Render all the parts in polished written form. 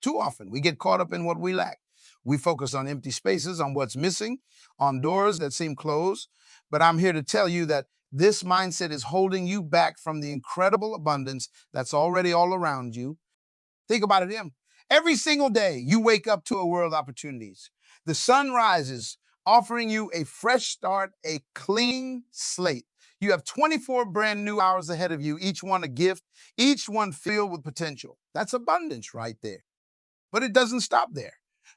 Too often, we get caught up in what we lack. We focus on empty spaces, on what's missing, on doors that seem closed. But I'm here to tell you that this mindset is holding you back from the incredible abundance that's already all around you. Think about it, Em. Every single day, you wake up to a world of opportunities. The sun rises, offering you a fresh start, a clean slate. You have 24 brand new hours ahead of you, each one a gift, each one filled with potential. That's abundance right there. But it doesn't stop there.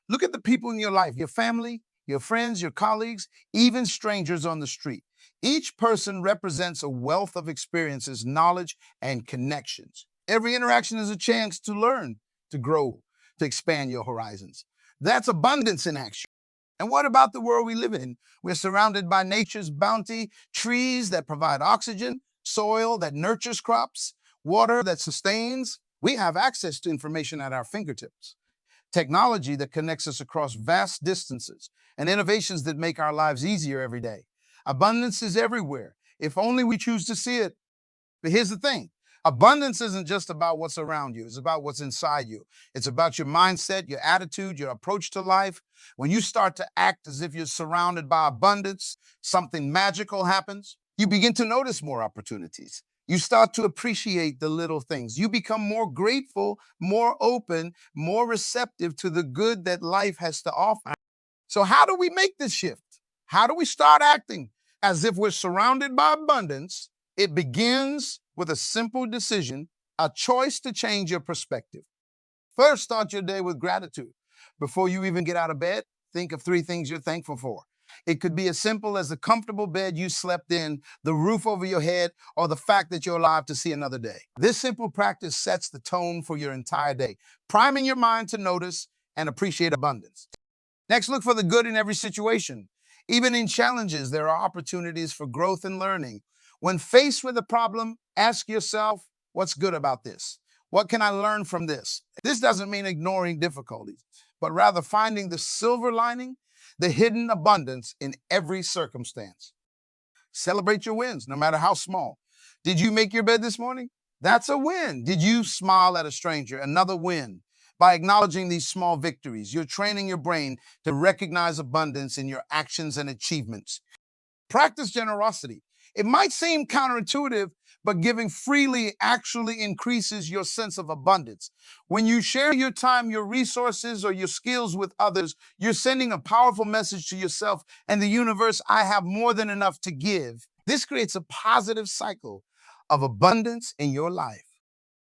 Look at the people in your life, your family, your friends, your colleagues, even strangers on the street. Each person represents a wealth of experiences, knowledge, and connections. Every interaction is a chance to learn, to grow, to expand your horizons. That's abundance in action. And what about the world we live in? We're surrounded by nature's bounty, trees that provide oxygen, soil that nurtures crops, water that sustains. We have access to information at our fingertips, technology that connects us across vast distances, and innovations that make our lives easier every day. Abundance is everywhere, if only we choose to see it. But here's the thing. Abundance isn't just about what's around you. It's about what's inside you. It's about your mindset, your attitude, your approach to life. When you start to act as if you're surrounded by abundance, something magical happens. You begin to notice more opportunities. You start to appreciate the little things. You become more grateful, more open, more receptive to the good that life has to offer. So how do we make this shift? How do we start acting as if we're surrounded by abundance? It begins with a simple decision, a choice to change your perspective. First, start your day with gratitude. Before you even get out of bed, think of 3 things you're thankful for. It could be as simple as the comfortable bed you slept in, the roof over your head, or the fact that you're alive to see another day. This simple practice sets the tone for your entire day, priming your mind to notice and appreciate abundance. Next, look for the good in every situation. Even in challenges, there are opportunities for growth and learning. When faced with a problem, ask yourself, what's good about this? What can I learn from this? This doesn't mean ignoring difficulties, but rather finding the silver lining, the hidden abundance in every circumstance. Celebrate your wins, no matter how small. Did you make your bed this morning? That's a win. Did you smile at a stranger? Another win. By acknowledging these small victories, you're training your brain to recognize abundance in your actions and achievements. Practice generosity. It might seem counterintuitive, but giving freely actually increases your sense of abundance. When you share your time, your resources, or your skills with others, you're sending a powerful message to yourself and the universe: I have more than enough to give. This creates a positive cycle of abundance in your life.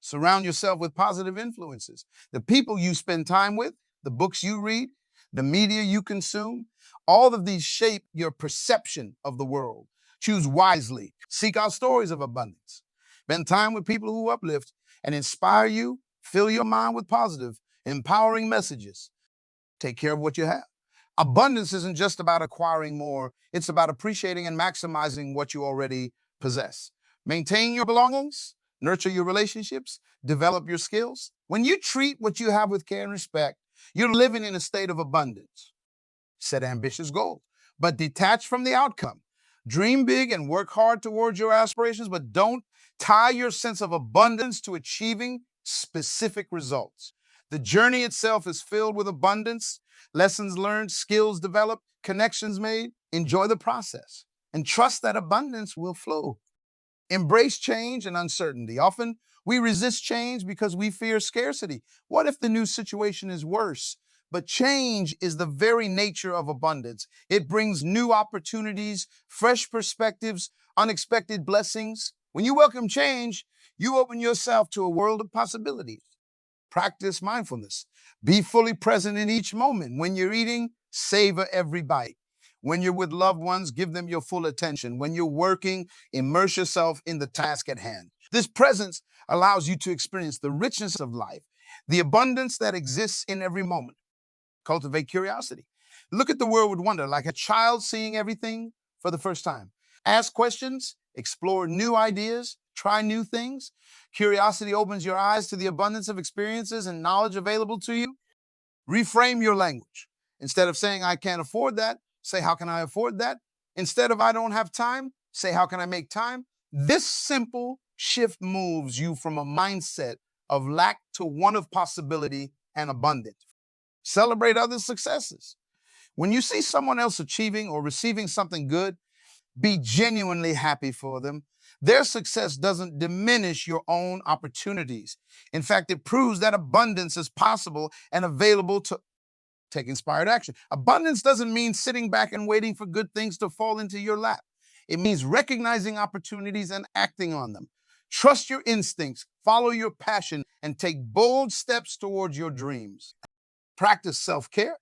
Surround yourself with positive influences. The people you spend time with, the books you read, the media you consume, all of these shape your perception of the world. Choose wisely. Seek out stories of abundance. Spend time with people who uplift and inspire you. Fill your mind with positive, empowering messages. Take care of what you have. Abundance isn't just about acquiring more. It's about appreciating and maximizing what you already possess. Maintain your belongings, nurture your relationships, develop your skills. When you treat what you have with care and respect, you're living in a state of abundance. Set ambitious goals, but detach from the outcome. Dream big and work hard towards your aspirations, but don't tie your sense of abundance to achieving specific results. The journey itself is filled with abundance, lessons learned, skills developed, connections made. Enjoy the process and trust that abundance will flow. Embrace change and uncertainty. Often we resist change because we fear scarcity. What if the new situation is worse? But change is the very nature of abundance. It brings new opportunities, fresh perspectives, unexpected blessings. When you welcome change, you open yourself to a world of possibilities. Practice mindfulness. Be fully present in each moment. When you're eating, savor every bite. When you're with loved ones, give them your full attention. When you're working, immerse yourself in the task at hand. This presence allows you to experience the richness of life, the abundance that exists in every moment. Cultivate curiosity. Look at the world with wonder, like a child seeing everything for the first time. Ask questions, explore new ideas, try new things. Curiosity opens your eyes to the abundance of experiences and knowledge available to you. Reframe your language. Instead of saying, I can't afford that, say, how can I afford that? Instead of I don't have time, say, how can I make time? This simple shift moves you from a mindset of lack to one of possibility and abundant. Celebrate others' successes. When you see someone else achieving or receiving something good, be genuinely happy for them. Their success doesn't diminish your own opportunities. In fact, it proves that abundance is possible and available to take inspired action. Abundance doesn't mean sitting back and waiting for good things to fall into your lap. It means recognizing opportunities and acting on them. Trust your instincts, follow your passion, and take bold steps towards your dreams. Practice self care.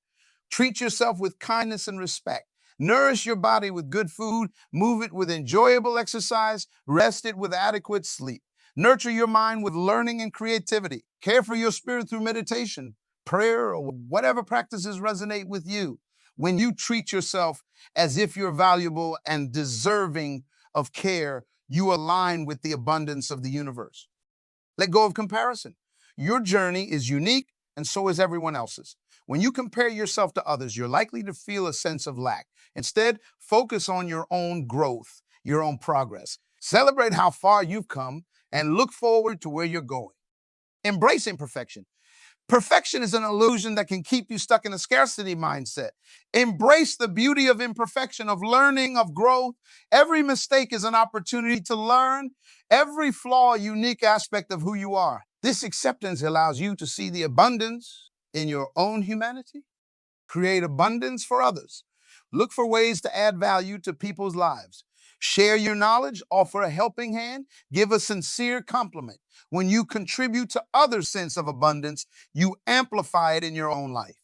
Treat yourself with kindness and respect. Nourish your body with good food, move it with enjoyable exercise, rest it with adequate sleep. Nurture your mind with learning and creativity. Care for your spirit through meditation, prayer, or whatever practices resonate with you. When you treat yourself as if you're valuable and deserving of care, you align with the abundance of the universe. Let go of comparison. Your journey is unique, and so is everyone else's. When you compare yourself to others, you're likely to feel a sense of lack. Instead, focus on your own growth, your own progress. Celebrate how far you've come and look forward to where you're going. Embrace imperfection. Perfection is an illusion that can keep you stuck in a scarcity mindset. Embrace the beauty of imperfection, of learning, of growth. Every mistake is an opportunity to learn. Every flaw, a unique aspect of who you are. This acceptance allows you to see the abundance in your own humanity. Create abundance for others. Look for ways to add value to people's lives. Share your knowledge, offer a helping hand, give a sincere compliment. When you contribute to others' sense of abundance, you amplify it in your own life.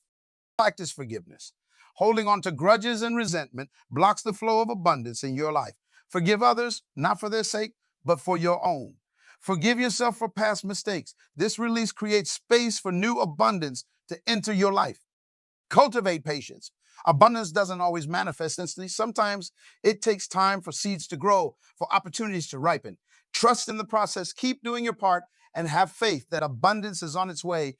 Practice forgiveness. Holding on to grudges and resentment blocks the flow of abundance in your life. Forgive others, not for their sake, but for your own. Forgive yourself for past mistakes. This release creates space for new abundance to enter your life. Cultivate patience. Abundance doesn't always manifest instantly. Sometimes it takes time for seeds to grow, for opportunities to ripen. Trust in the process, keep doing your part, and have faith that abundance is on its way.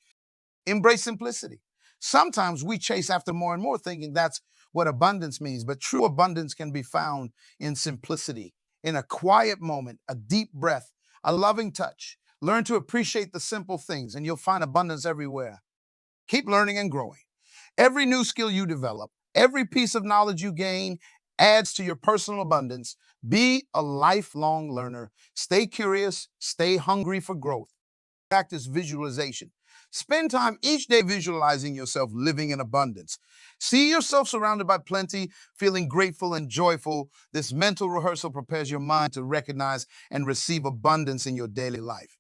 Embrace simplicity. Sometimes we chase after more and more, thinking that's what abundance means, but true abundance can be found in simplicity, in a quiet moment, a deep breath, a loving touch. Learn to appreciate the simple things, and you'll find abundance everywhere. Keep learning and growing. Every new skill you develop, every piece of knowledge you gain adds to your personal abundance. Be a lifelong learner. Stay curious, stay hungry for growth. Practice visualization. Spend time each day visualizing yourself living in abundance. See yourself surrounded by plenty, feeling grateful and joyful. This mental rehearsal prepares your mind to recognize and receive abundance in your daily life.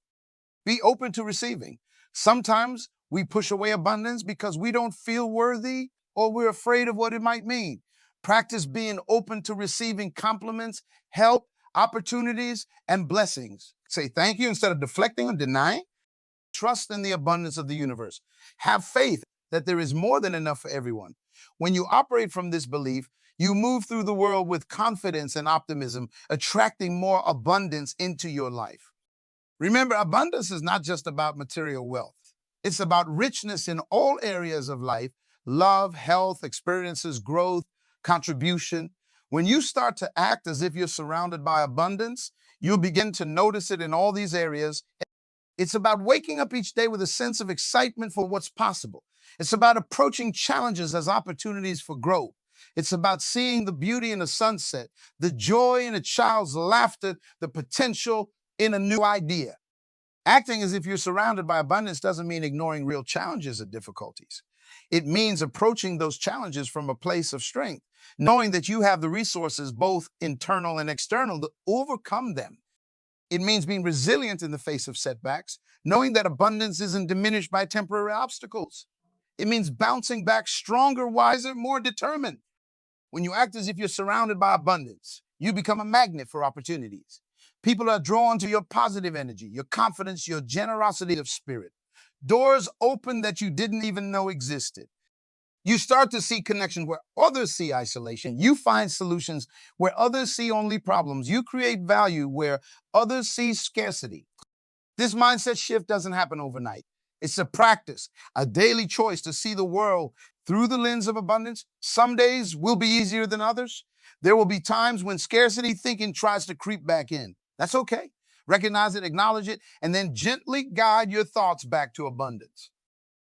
Be open to receiving. Sometimes we push away abundance because we don't feel worthy or we're afraid of what it might mean. Practice being open to receiving compliments, help, opportunities, and blessings. Say thank you instead of deflecting or denying. Trust in the abundance of the universe. Have faith that there is more than enough for everyone. When you operate from this belief, you move through the world with confidence and optimism, attracting more abundance into your life. Remember, abundance is not just about material wealth. It's about richness in all areas of life: love, health, experiences, growth, contribution. When you start to act as if you're surrounded by abundance, you'll begin to notice it in all these areas. It's about waking up each day with a sense of excitement for what's possible. It's about approaching challenges as opportunities for growth. It's about seeing the beauty in a sunset, the joy in a child's laughter, the potential in a new idea. Acting as if you're surrounded by abundance doesn't mean ignoring real challenges or difficulties. It means approaching those challenges from a place of strength, knowing that you have the resources, both internal and external, to overcome them. It means being resilient in the face of setbacks, knowing that abundance isn't diminished by temporary obstacles. It means bouncing back stronger, wiser, more determined. When you act as if you're surrounded by abundance, you become a magnet for opportunities. People are drawn to your positive energy, your confidence, your generosity of spirit. Doors open that you didn't even know existed. You start to see connections where others see isolation. You find solutions where others see only problems. You create value where others see scarcity. This mindset shift doesn't happen overnight. It's a practice, a daily choice to see the world through the lens of abundance. Some days will be easier than others. There will be times when scarcity thinking tries to creep back in. That's okay. Recognize it, acknowledge it, and then gently guide your thoughts back to abundance.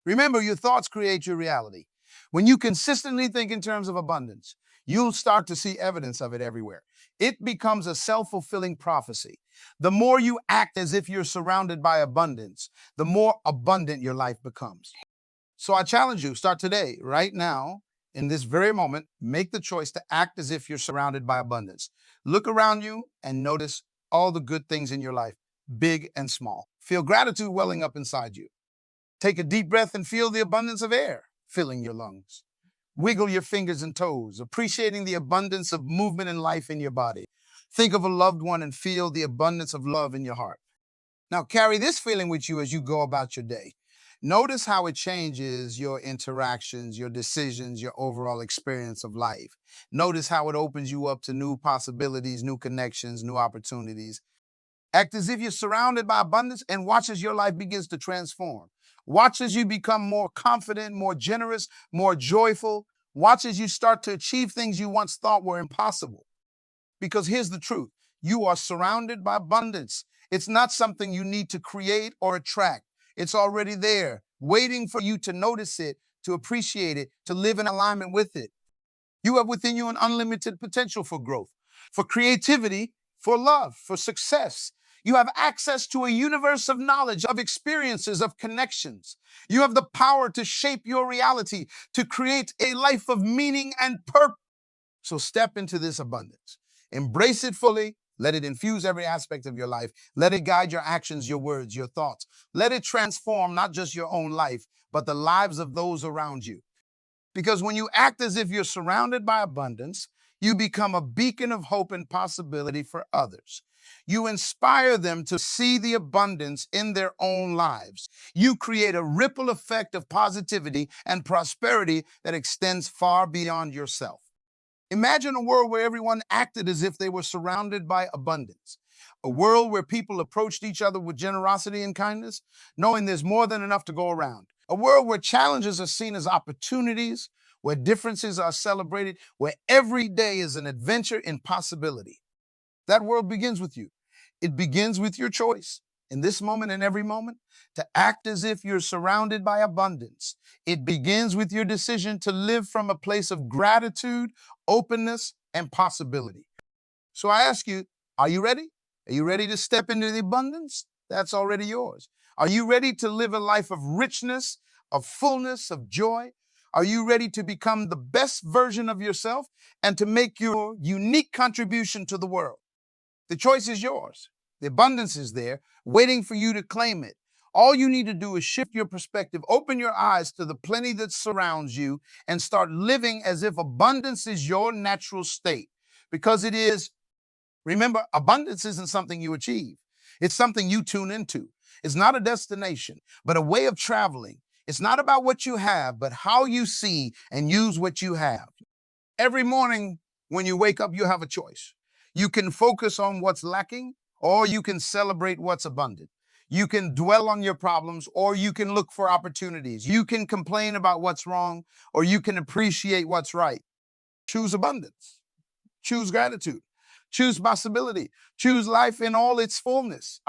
Remember, your thoughts create your reality. When you consistently think in terms of abundance, you'll start to see evidence of it everywhere. It becomes a self fulfilling prophecy. The more you act as if you're surrounded by abundance, the more abundant your life becomes. So I challenge you, start today, right now, in this very moment, make the choice to act as if you're surrounded by abundance. Look around you and notice all the good things in your life, big and small. Feel gratitude welling up inside you. Take a deep breath and feel the abundance of air filling your lungs. Wiggle your fingers and toes, appreciating the abundance of movement and life in your body. Think of a loved one and feel the abundance of love in your heart. Now, carry this feeling with you as you go about your day. Notice how it changes your interactions, your decisions, your overall experience of life. Notice how it opens you up to new possibilities, new connections, new opportunities. Act as if you're surrounded by abundance and watch as your life begins to transform. Watch as you become more confident, more generous, more joyful. Watch as you start to achieve things you once thought were impossible. Because here's the truth, you are surrounded by abundance. It's not something you need to create or attract. It's already there, waiting for you to notice it, to appreciate it, to live in alignment with it. You have within you an unlimited potential for growth, for creativity, for love, for success. You have access to a universe of knowledge, of experiences, of connections. You have the power to shape your reality, to create a life of meaning and purpose. So step into this abundance. Embrace it fully. Let it infuse every aspect of your life. Let it guide your actions, your words, your thoughts. Let it transform not just your own life, but the lives of those around you. Because when you act as if you're surrounded by abundance, you become a beacon of hope and possibility for others. You inspire them to see the abundance in their own lives. You create a ripple effect of positivity and prosperity that extends far beyond yourself. Imagine a world where everyone acted as if they were surrounded by abundance. A world where people approached each other with generosity and kindness, knowing there's more than enough to go around. A world where challenges are seen as opportunities, where differences are celebrated, where every day is an adventure in possibility. That world begins with you. It begins with your choice in this moment and every moment to act as if you're surrounded by abundance. It begins with your decision to live from a place of gratitude, openness, and possibility. So I ask you, are you ready? Are you ready to step into the abundance? That's already yours. Are you ready to live a life of richness, of fullness, of joy? Are you ready to become the best version of yourself and to make your unique contribution to the world? The choice is yours. The abundance is there, waiting for you to claim it. All you need to do is shift your perspective, open your eyes to the plenty that surrounds you, and start living as if abundance is your natural state. Because it is. Remember, abundance isn't something you achieve. It's something you tune into. It's not a destination, but a way of traveling. It's not about what you have, but how you see and use what you have. Every morning when you wake up, you have a choice. You can focus on what's lacking, or you can celebrate what's abundant. You can dwell on your problems, or you can look for opportunities. You can complain about what's wrong, or you can appreciate what's right. Choose abundance. Choose gratitude. Choose possibility. Choose life in all its fullness.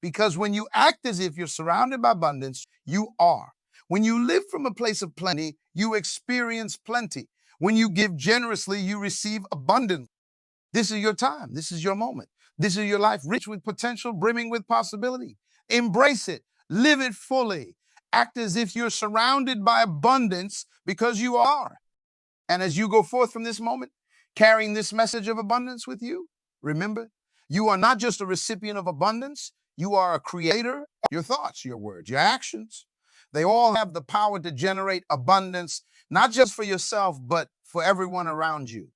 Because when you act as if you're surrounded by abundance, you are. When you live from a place of plenty, you experience plenty. When you give generously, you receive abundance. This is your time. This is your moment. This is your life, rich with potential, brimming with possibility. Embrace it. Live it fully. Act as if you're surrounded by abundance because you are. And as you go forth from this moment, carrying this message of abundance with you, remember, you are not just a recipient of abundance, you are a creator. Your thoughts, your words, your actions, they all have the power to generate abundance, not just for yourself, but for everyone around you.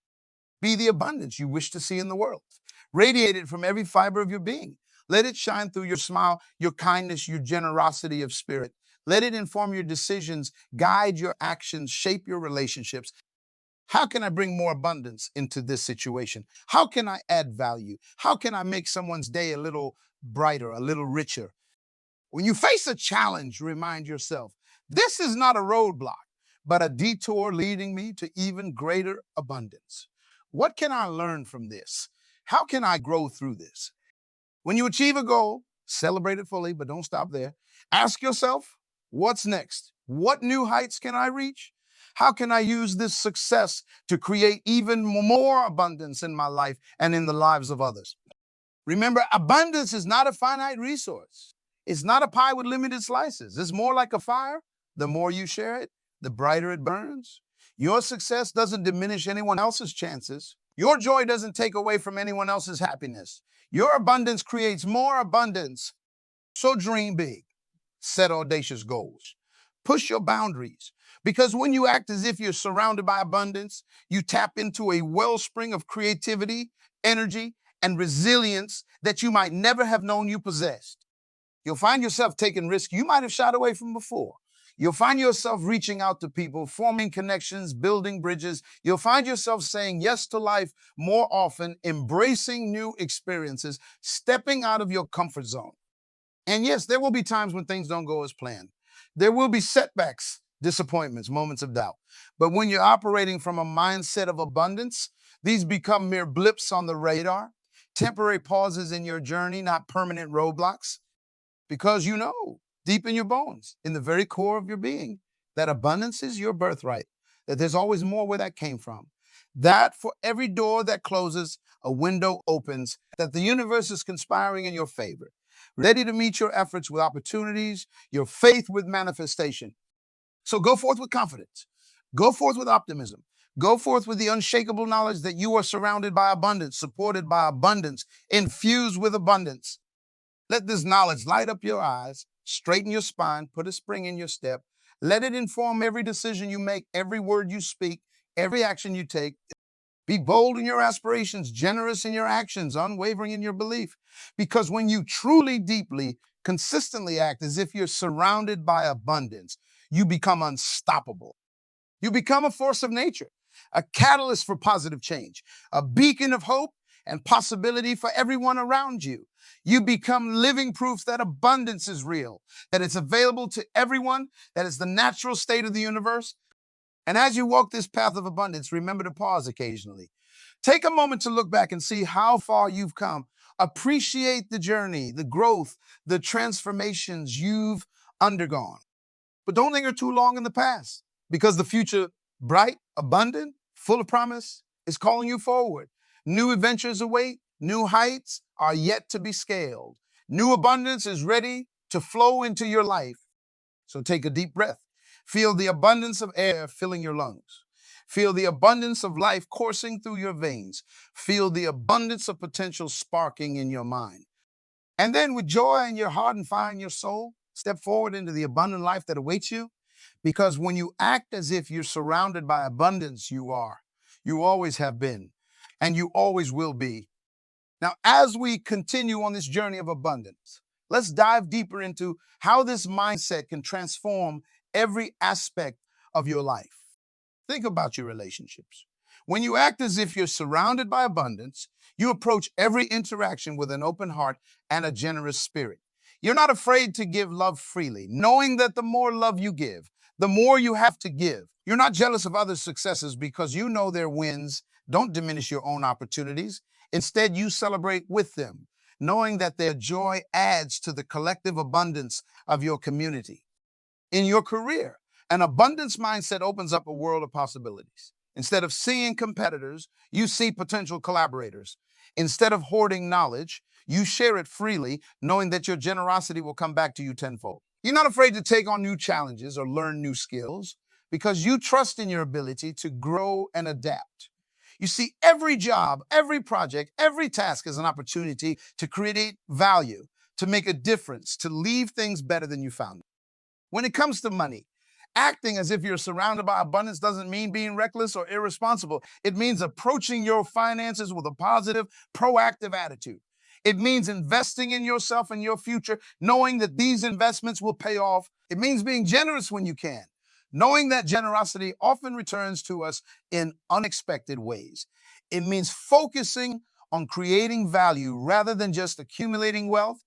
Be the abundance you wish to see in the world. Radiate it from every fiber of your being. Let it shine through your smile, your kindness, your generosity of spirit. Let it inform your decisions, guide your actions, shape your relationships. How can I bring more abundance into this situation? How can I add value? How can I make someone's day a little brighter, a little richer? When you face a challenge, remind yourself, this is not a roadblock, but a detour leading me to even greater abundance. What can I learn from this? How can I grow through this? When you achieve a goal, celebrate it fully, but don't stop there. Ask yourself, what's next? What new heights can I reach? How can I use this success to create even more abundance in my life and in the lives of others? Remember, abundance is not a finite resource. It's not a pie with limited slices. It's more like a fire. The more you share it, the brighter it burns. Your success doesn't diminish anyone else's chances. Your joy doesn't take away from anyone else's happiness. Your abundance creates more abundance. So dream big, set audacious goals, push your boundaries. Because when you act as if you're surrounded by abundance, you tap into a wellspring of creativity, energy, and resilience that you might never have known you possessed. You'll find yourself taking risks you might have shied away from before. You'll find yourself reaching out to people, forming connections, building bridges. You'll find yourself saying yes to life more often, embracing new experiences, stepping out of your comfort zone. And yes, there will be times when things don't go as planned. There will be setbacks, disappointments, moments of doubt. But when you're operating from a mindset of abundance, these become mere blips on the radar, temporary pauses in your journey, not permanent roadblocks, because you know deep in your bones, in the very core of your being, that abundance is your birthright, that there's always more where that came from. That for every door that closes, a window opens, that the universe is conspiring in your favor, ready to meet your efforts with opportunities, your faith with manifestation. So go forth with confidence. Go forth with optimism. Go forth with the unshakable knowledge that you are surrounded by abundance, supported by abundance, infused with abundance. Let this knowledge light up your eyes, straighten your spine, put a spring in your step. Let it inform every decision you make, every word you speak, every action you take. Be bold in your aspirations, generous in your actions, unwavering in your belief. Because when you truly, deeply, consistently act as if you're surrounded by abundance, you become unstoppable. You become a force of nature, a catalyst for positive change, a beacon of hope and possibility for everyone around you. You become living proof that abundance is real, that it's available to everyone, that it's the natural state of the universe. And as you walk this path of abundance, remember to pause occasionally. Take a moment to look back and see how far you've come. Appreciate the journey, the growth, the transformations you've undergone. But don't linger too long in the past, because the future, bright, abundant, full of promise, is calling you forward. New adventures await, new heights are yet to be scaled. New abundance is ready to flow into your life. So take a deep breath. Feel the abundance of air filling your lungs. Feel the abundance of life coursing through your veins. Feel the abundance of potential sparking in your mind. And then with joy in your heart and fire in your soul, step forward into the abundant life that awaits you. Because when you act as if you're surrounded by abundance, you are. You always have been, and you always will be. Now, as we continue on this journey of abundance, let's dive deeper into how this mindset can transform every aspect of your life. Think about your relationships. When you act as if you're surrounded by abundance, you approach every interaction with an open heart and a generous spirit. You're not afraid to give love freely, knowing that the more love you give, the more you have to give. You're not jealous of others' successes because you know their wins don't diminish your own opportunities. Instead, you celebrate with them, knowing that their joy adds to the collective abundance of your community. In your career, an abundance mindset opens up a world of possibilities. Instead of seeing competitors, you see potential collaborators. Instead of hoarding knowledge, you share it freely, knowing that your generosity will come back to you tenfold. You're not afraid to take on new challenges or learn new skills because you trust in your ability to grow and adapt. You see, every job, every project, every task is an opportunity to create value, to make a difference, to leave things better than you found them. When it comes to money, acting as if you're surrounded by abundance doesn't mean being reckless or irresponsible. It means approaching your finances with a positive, proactive attitude. It means investing in yourself and your future, knowing that these investments will pay off. It means being generous when you can, knowing that generosity often returns to us in unexpected ways. It means focusing on creating value rather than just accumulating wealth.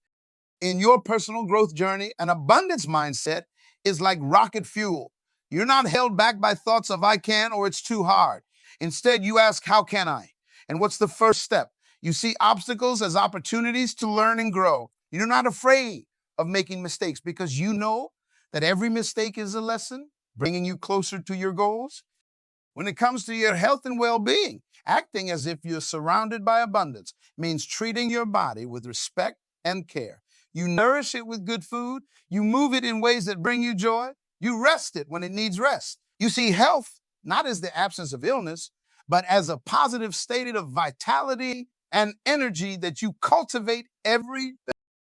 In your personal growth journey, an abundance mindset is like rocket fuel. You're not held back by thoughts of I can or it's too hard. Instead, you ask, how can I? And what's the first step? You see obstacles as opportunities to learn and grow. You're not afraid of making mistakes because you know that every mistake is a lesson, bringing you closer to your goals. When it comes to your health and well-being, acting as if you're surrounded by abundance means treating your body with respect and care. You nourish it with good food, you move it in ways that bring you joy, you rest it when it needs rest. You see health not as the absence of illness, but as a positive state of vitality and energy that you cultivate every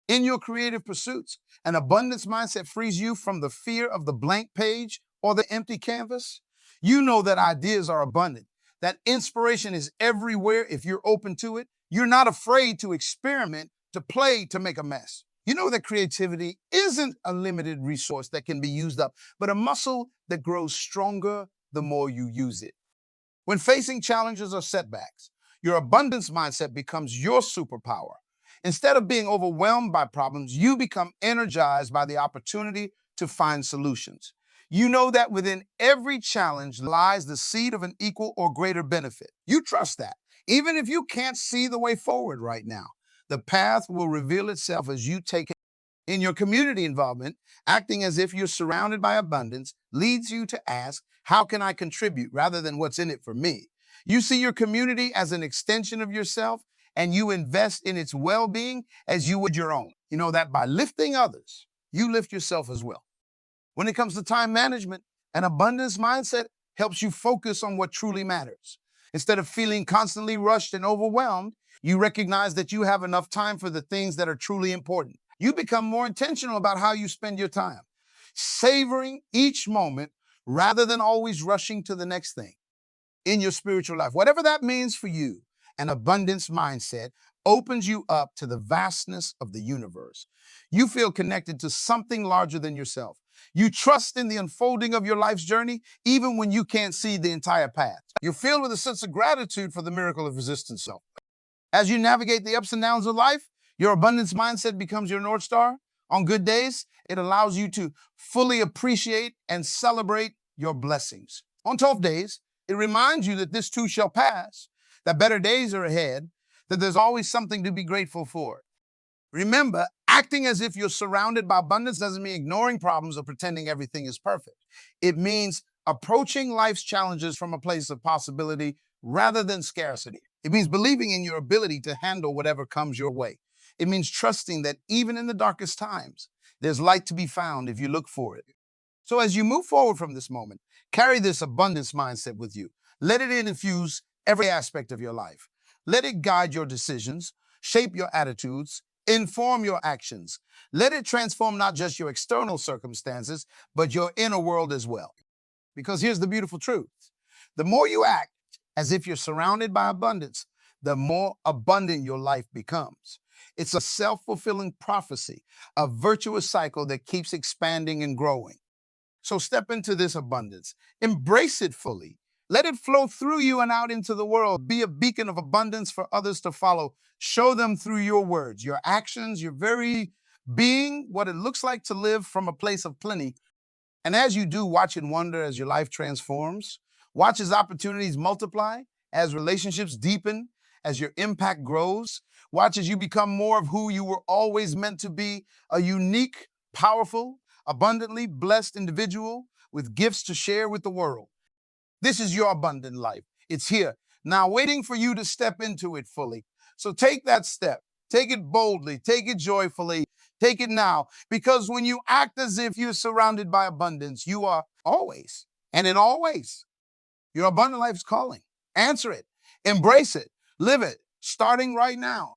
in your creative pursuits. An abundance mindset frees you from the fear of the blank page or the empty canvas. You know that ideas are abundant, that inspiration is everywhere if you're open to it. You're not afraid to experiment, to play, to make a mess. You know that creativity isn't a limited resource that can be used up, but a muscle that grows stronger the more you use it. When facing challenges or setbacks, your abundance mindset becomes your superpower. Instead of being overwhelmed by problems, you become energized by the opportunity to find solutions. You know that within every challenge lies the seed of an equal or greater benefit. You trust that. Even if you can't see the way forward right now, the path will reveal itself as you take it. In your community involvement, acting as if you're surrounded by abundance leads you to ask, how can I contribute rather than what's in it for me? You see your community as an extension of yourself and you invest in its well-being as you would your own. You know that by lifting others, you lift yourself as well. When it comes to time management, an abundance mindset helps you focus on what truly matters. Instead of feeling constantly rushed and overwhelmed, you recognize that you have enough time for the things that are truly important. You become more intentional about how you spend your time, savoring each moment rather than always rushing to the next thing in your spiritual life. Whatever that means for you, an abundance mindset opens you up to the vastness of the universe. You feel connected to something larger than yourself. You trust in the unfolding of your life's journey, even when you can't see the entire path. You're filled with a sense of gratitude for the miracle of resistance. As you navigate the ups and downs of life, your abundance mindset becomes your North Star. On good days, it allows you to fully appreciate and celebrate your blessings. On tough days, it reminds you that this too shall pass, that better days are ahead, that there's always something to be grateful for. Remember, acting as if you're surrounded by abundance doesn't mean ignoring problems or pretending everything is perfect. It means approaching life's challenges from a place of possibility rather than scarcity. It means believing in your ability to handle whatever comes your way. It means trusting that even in the darkest times, there's light to be found if you look for it. So as you move forward from this moment, carry this abundance mindset with you. Let it infuse every aspect of your life. Let it guide your decisions, shape your attitudes, inform your actions. Let it transform not just your external circumstances, but your inner world as well. Because here's the beautiful truth. The more you act as if you're surrounded by abundance, the more abundant your life becomes. It's a self-fulfilling prophecy, a virtuous cycle that keeps expanding and growing. So step into this abundance. Embrace it fully. Let it flow through you and out into the world. Be a beacon of abundance for others to follow. Show them through your words, your actions, your very being, what it looks like to live from a place of plenty. And as you do, watch and wonder as your life transforms. Watch as opportunities multiply, as relationships deepen, as your impact grows. Watch as you become more of who you were always meant to be, a unique, powerful, abundantly blessed individual with gifts to share with the world. This is your abundant life. It's here, now waiting for you to step into it fully. So take that step. Take it boldly. Take it joyfully. Take it now. Because when you act as if you're surrounded by abundance, you are always, and in all ways, your abundant life is calling. Answer it. Embrace it. Live it. Starting right now.